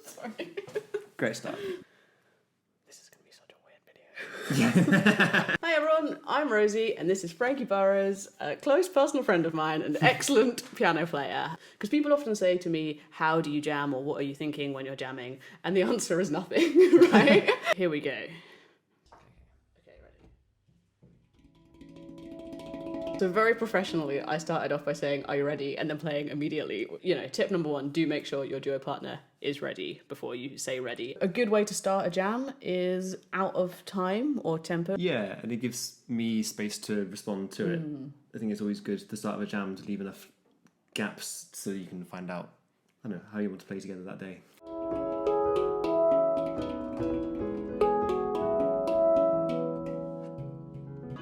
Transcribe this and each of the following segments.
Sorry. Great start. This is going to be such a weird video. Yeah. Hi everyone, I'm Rosie, and this is Frankie Burrows, a close personal friend of mine and excellent piano player. Because people often say to me, how do you jam, or what are you thinking when you're jamming? And the answer is nothing, right? Here we go. So very professionally, I started off by saying, are you ready? And then playing immediately. You know, tip number one, do make sure your duo partner is ready before you say ready. A good way to start a jam is out of time or tempo. Yeah, and it gives me space to respond to it. I think it's always good at the start of a jam to leave enough gaps so you can find out, I don't know, how you want to play together that day.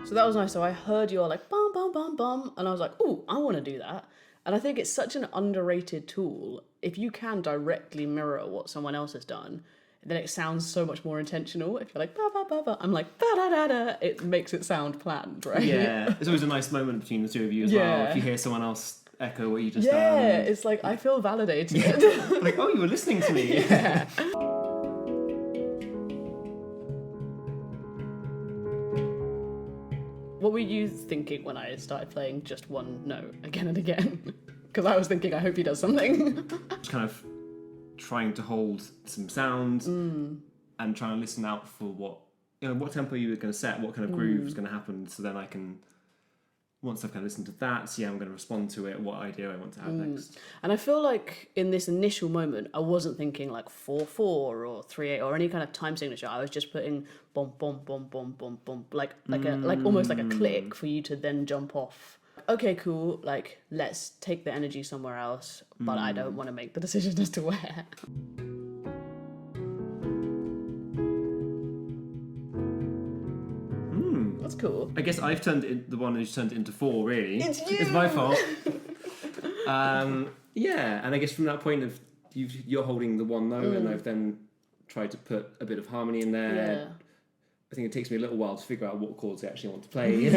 So that was nice. So I heard your like bum bum bum bum, and I was like, oh, I want to do that. And I think it's such an underrated tool. If you can directly mirror what someone else has done, then it sounds so much more intentional. If you're like ba ba ba ba, I'm like ba da da da, it makes it sound planned, right? Yeah, it's always a nice moment between the two of you as well. If you hear someone else echo what you just done. Yeah, it's like I feel validated. Like, oh, you were listening to me. Yeah. What were you thinking when I started playing just one note again and again? Because I was thinking, I hope he does something. Just kind of trying to hold some sound and trying to listen out for what tempo you were going to set, what kind of groove is going to happen, so then I can, once I've kind of listened to that, see how I'm going to respond to it, what idea I want to have next. And I feel like in this initial moment, I wasn't thinking like 4/4 or 3/8 or any kind of time signature. I was just putting bom bom bom bom bom bom, like almost like a click for you to then jump off. Okay, cool. Like, let's take the energy somewhere else, but I don't want to make the decision as to where. That's cool. I guess I've turned the one who's turned it into 4, really. It's you! It's my fault. Yeah, and I guess from that point of you're holding the one note, and I've then tried to put a bit of harmony in there. Yeah. I think it takes me a little while to figure out what chords I actually want to play.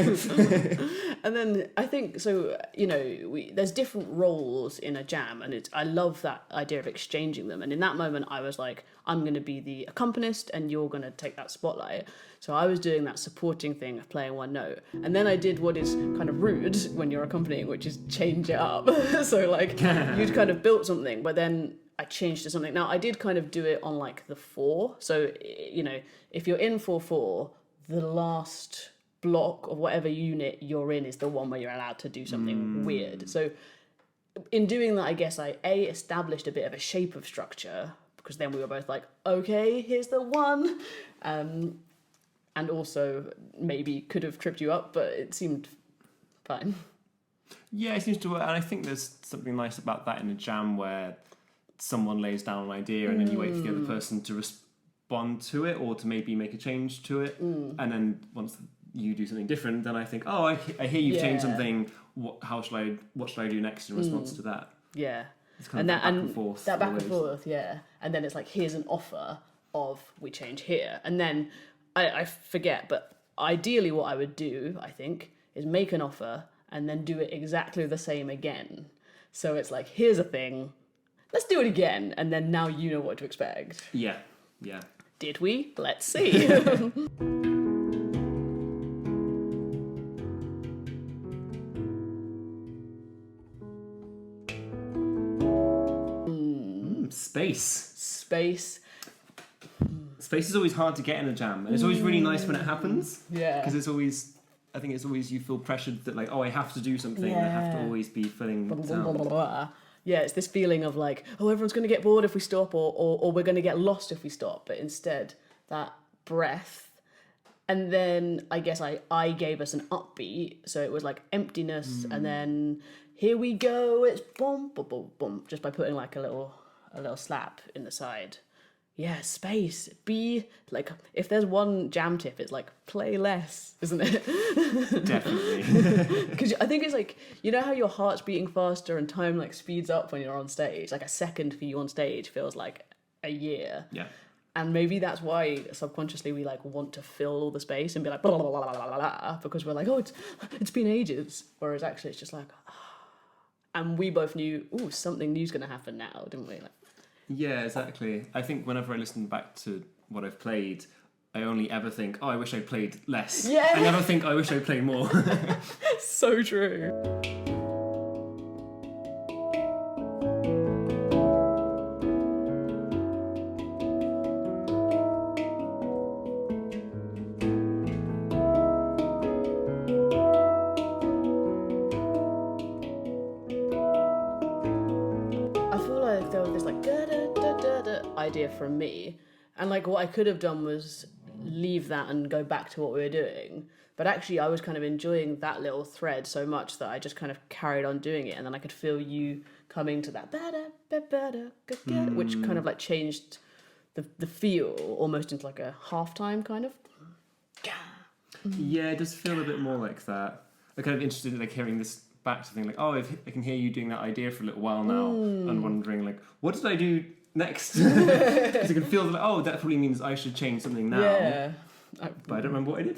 And then I think, so, you know, there's different roles in a jam, and I love that idea of exchanging them. And in that moment, I was like, I'm going to be the accompanist and you're going to take that spotlight. So I was doing that supporting thing of playing one note. And then I did what is kind of rude when you're accompanying, which is change it up. So like you'd kind of built something, but then I changed to something. Now, I did kind of do it on like the 4. So, you know, if you're in 4/4, the last block of whatever unit you're in is the one where you're allowed to do something weird. So in doing that, I guess I established a bit of a shape of structure, because then we were both like, okay, here's the one. And also maybe could have tripped you up, but it seemed fine. Yeah, it seems to work, and I think there's something nice about that in a jam where someone lays down an idea and then you wait for the other person to respond to it or to maybe make a change to it, and then once you do something different, then I think, oh, I hear you've changed something. What should I do next in response to that? Yeah, it's kind of that back and forth. That back and forth, yeah. And then it's like, here's an offer of we change here, and then I forget, but ideally what I would do, I think, is make an offer and then do it exactly the same again. So it's like, here's a thing, let's do it again, and then now you know what to expect. Yeah. Did we? Let's see. Space. Space is always hard to get in a jam, and it's always really nice when it happens. Yeah. Because I think it's always you feel pressured that like, oh, I have to do something. I have to always be filling sound. Yeah, it's this feeling of like, oh, everyone's going to get bored if we stop, or we're going to get lost if we stop. But instead, that breath. And then I guess I gave us an upbeat. So it was like emptiness, and then here we go. It's boom, boom, boom, boom. Just by putting like a little slap in the side. Yeah, space. Be like, if there's one jam tip, it's like play less, isn't it? Definitely. Because I think it's like, you know how your heart's beating faster and time like speeds up when you're on stage. Like a second for you on stage feels like a year. Yeah. And maybe that's why subconsciously we like want to fill all the space and be like blah, blah, blah, blah, blah, blah, because we're like, oh, it's been ages. Whereas actually it's just like, and we both knew, ooh, something new's gonna happen now, didn't we? Like, Yeah, exactly. I think whenever I listen back to what I've played, I only ever think, oh, I wish I played less. Yeah. I never think, I wish I played more. So true. I feel like there was this like da da da da da idea from me, and like what I could have done was leave that and go back to what we were doing. But actually, I was kind of enjoying that little thread so much that I just kind of carried on doing it, and then I could feel you coming to that which kind of like changed the feel almost into like a halftime kind of. Yeah, it does feel a bit more like that. I'm kind of interested in like hearing this back to think like, oh, I can hear you doing that idea for a little while now, and wondering like, what did I do next? Because I can feel like, oh, that probably means I should change something now. Yeah. But I don't remember what I did.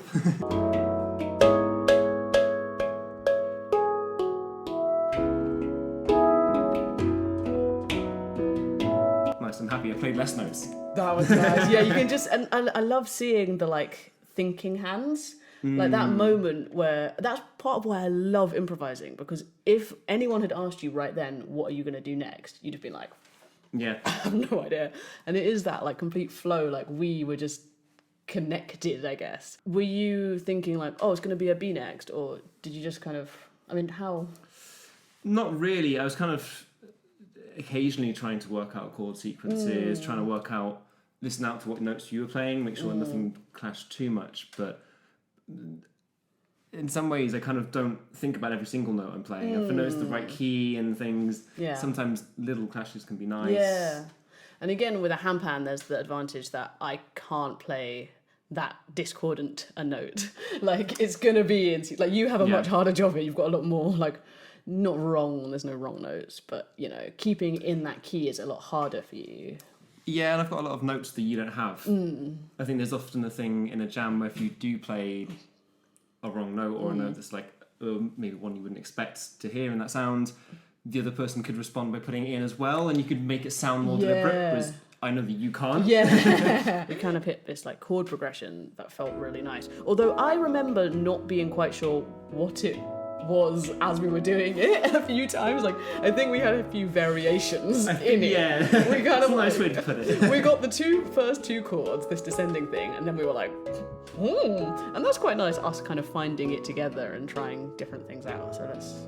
Nice, I'm happy I played less notes. That was nice. Yeah, you can just, and I love seeing the like thinking hands. Like that moment where, that's part of why I love improvising, because if anyone had asked you right then, what are you going to do next? You'd have been like, Yeah. I have no idea. And it is that like complete flow, like we were just connected, I guess. Were you thinking like, oh, it's going to be a B next? Or did you just kind of, I mean, how? Not really. I was kind of occasionally trying to work out chord sequences, trying to work out, listen out to what notes you were playing, make sure nothing clashed too much. But in some ways, I kind of don't think about every single note I'm playing. If I know it's the right key and things, sometimes little clashes can be nice. Yeah. And again, with a handpan, there's the advantage that I can't play that discordant a note. Like, it's going to be, like, you have a much harder job here. You've got a lot more, like, not wrong, there's no wrong notes, but, you know, keeping in that key is a lot harder for you. Yeah, and I've got a lot of notes that you don't have. I think there's often a thing in a jam where if you do play a wrong note or a note that's like maybe one you wouldn't expect to hear in that sound, the other person could respond by putting it in as well, and you could make it sound more deliberate, whereas I know that you can't. Yeah. We kind of hit this like chord progression that felt really nice. Although I remember not being quite sure what it was as we were doing it a few times. Like, I think we had a few variations in it. Yeah, we kind of a nice way to put it. We got the first two chords, this descending thing, and then we were like, and that's quite nice, us kind of finding it together and trying different things out. So that's,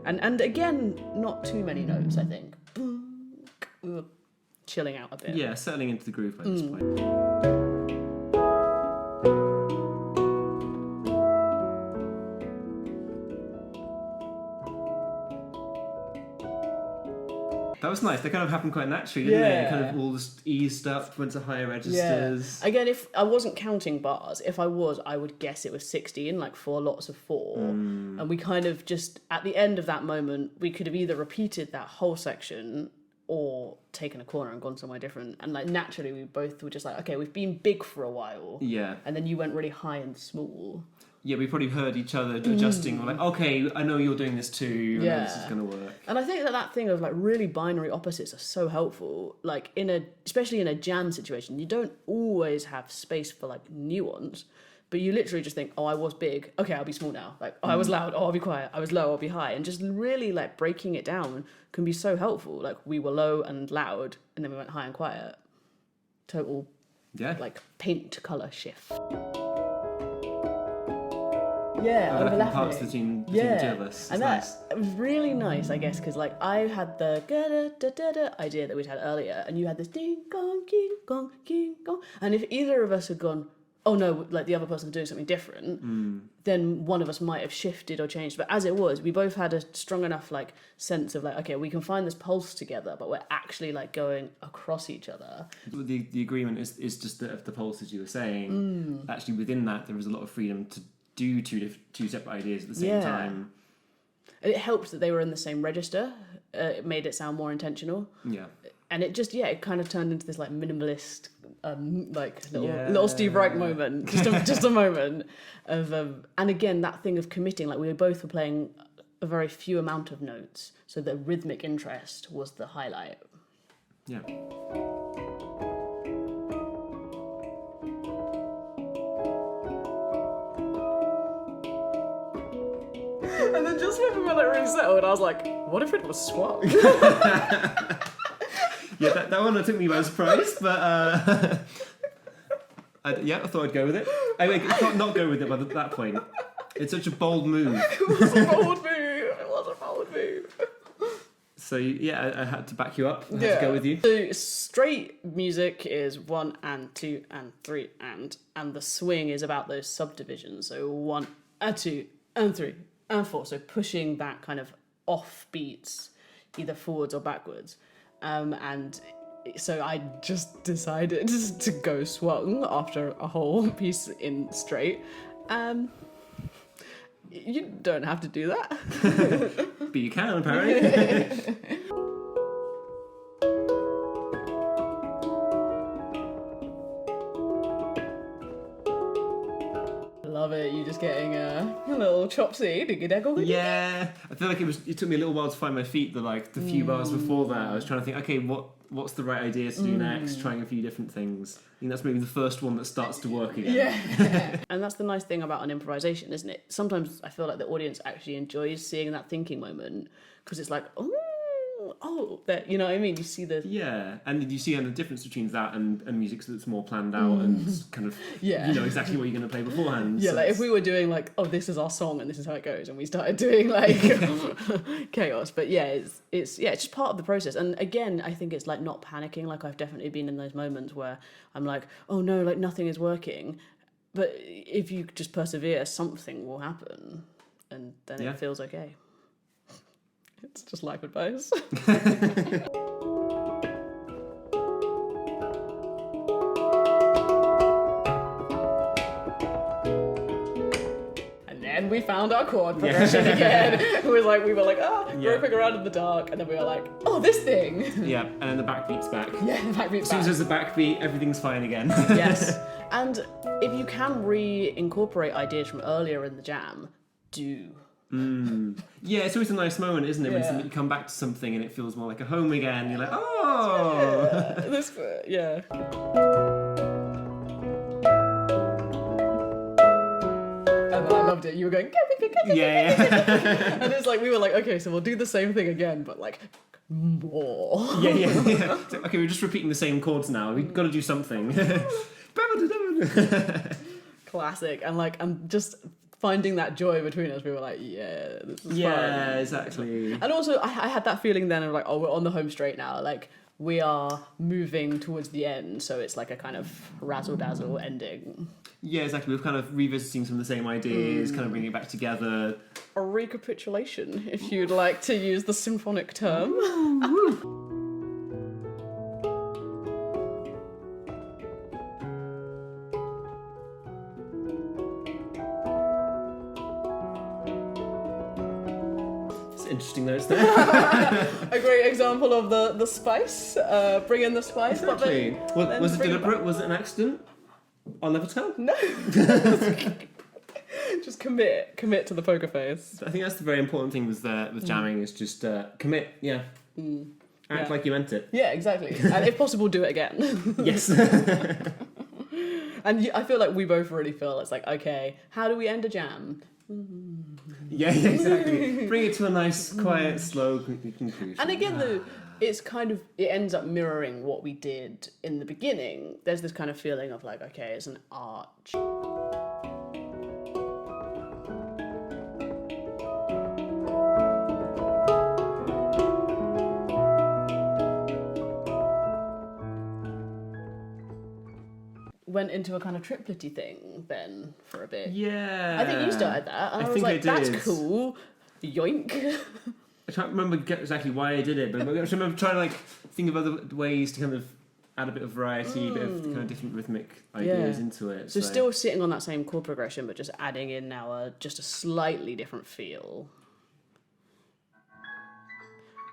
and again, not too many notes, I think. Chilling out a bit. Yeah, settling into the groove by this point. That was nice. They kind of happened quite naturally, didn't they? It kind of all just eased up, went to higher registers. Yeah. Again, if I wasn't counting bars, if I was, I would guess it was 16, like 4 lots of 4. And we kind of just, at the end of that moment, we could have either repeated that whole section or taken a corner and gone somewhere different. And like naturally, we both were just like, okay, we've been big for a while. Yeah. And then you went really high and small. Yeah, we probably heard each other adjusting. We're like, okay, I know you're doing this too. I know this is going to work. And I think that thing of like really binary opposites are so helpful. Like especially in a jam situation, you don't always have space for like nuance, but you literally just think, oh, I was big. Okay, I'll be small now. Like, oh, I was loud. Oh, I'll be quiet. I was low. I'll be high. And just really like breaking it down can be so helpful. Like we were low and loud, and then we went high and quiet. Total, like paint color shift. Yeah, overlapping parts between the two of us. And that was really nice, I guess, because like I had the da-da-da-da-da idea that we'd had earlier, and you had this ding gong, king gong, king gong. And if either of us had gone, oh no, like the other person was doing something different, then one of us might have shifted or changed. But as it was, we both had a strong enough like sense of like, okay, we can find this pulse together, but we're actually like going across each other. The agreement is just that of the pulses you were saying. Actually, within that, there was a lot of freedom to do two separate ideas at the same time. And it helped that they were in the same register. It made it sound more intentional. Yeah. And it just, it kind of turned into this like minimalist, like little Steve Reich moment. Just a moment of, and again, that thing of committing, like we both were playing a very few amount of notes. So the rhythmic interest was the highlight. Yeah. And then just when we were like really settled, I was like, what if it was swap? Yeah, that one took me by surprise, but I thought I'd go with it. I mean, I can't not go with it by that point. It's such a bold move. It was a bold move. It was a bold move. So yeah, I had to back you up. I had to go with you. So straight music is 1 and 2 and 3 and the swing is about those subdivisions. So 1 and 2 and 3 and 4. So pushing that kind of off beats, either forwards or backwards. And so I just decided to go swung after a whole piece in straight. You don't have to do that. But you can, apparently. Love it. You just getting a little chopsy, diggy-daggle. Yeah, I feel like it took me a little while to find my feet. The few bars before that, I was trying to think, okay, what's the right idea to do next? Trying a few different things. I think that's maybe the first one that starts to work again. Yeah. And that's the nice thing about an improvisation, isn't it? Sometimes I feel like the audience actually enjoys seeing that thinking moment because it's like, that, you know what I mean? You see the... Yeah, and you see the difference between that and music that's more planned out and kind of, you know exactly what you're going to play beforehand. Yeah, so like if we were doing like, oh, this is our song and this is how it goes, and we started doing like chaos. But yeah, it's just part of the process. And again, I think it's like not panicking. Like I've definitely been in those moments where I'm like, oh no, like nothing is working. But if you just persevere, something will happen, and then it feels okay. It's just life advice. And then we found our chord progression again. We were like, groping around in the dark, and then we were like, oh, this thing. Yeah, and then the backbeat's back. Yeah, the backbeat's As soon as there's a backbeat, everything's fine again. Yes. And if you can reincorporate ideas from earlier in the jam, do. Yeah, it's always a nice moment, isn't it? When you come back to something and it feels more like a home again. You're like, oh! Yeah. And I loved it. You were going, Yeah. and it's like, we were like, okay, so we'll do the same thing again, but like, more. Yeah. So, okay, we're just repeating the same chords now. We've got to do something. Classic. And like, I'm just... finding that joy between us, we were like, yeah, this is fun. Yeah, exactly. And also, I had that feeling then of like, oh, we're on the home straight now. Like, we are moving towards the end, so it's like a kind of razzle-dazzle ending. Yeah, exactly. We're kind of revisiting some of the same ideas, kind of bringing it back together. A recapitulation, if you'd like to use the symphonic term. Interesting notes there. A great example of the spice, bring in the spice. Exactly. But then was it deliberate? Was it an accident? I'll never tell. No. Just commit to the poker face. I think that's the very important thing with jamming is just commit. Yeah. Act like you meant it. Yeah, exactly. And if possible, do it again. Yes. And I feel like we both really feel it's like, okay, how do we end a jam? Yeah, exactly. Bring it to a nice, quiet, slow conclusion. And again, though, it's kind of, it ends up mirroring what we did in the beginning. There's this kind of feeling of like, okay, it's an arch. Went into a kind of triplet-y thing then for a bit. Yeah. I think you started that. And I was like, that's cool. Yoink. I can't remember exactly why I did it, but I remember trying to like think of other ways to kind of add a bit of variety, a bit of kind of different rhythmic ideas into it. So still sitting on that same chord progression, but just adding in now just a slightly different feel.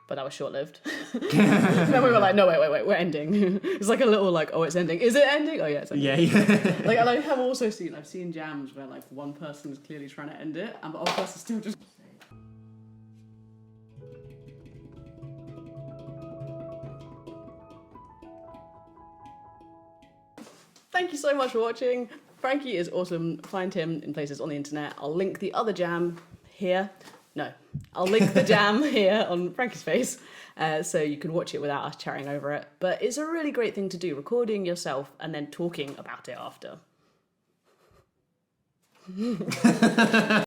But that was short-lived. Then we were like, no, wait, we're ending. It's like a little like, oh, it's ending. Is it ending? Oh, yeah, it's ending. Yeah. Like, and I have also seen jams where like one person is clearly trying to end it, and the other person still just... Thank you so much for watching. Frankie is awesome. Find him in places on the internet. I'll link the other jam here. No, I'll link the jam here on Frankie's face, so you can watch it without us chatting over it. But it's a really great thing to do, recording yourself and then talking about it after.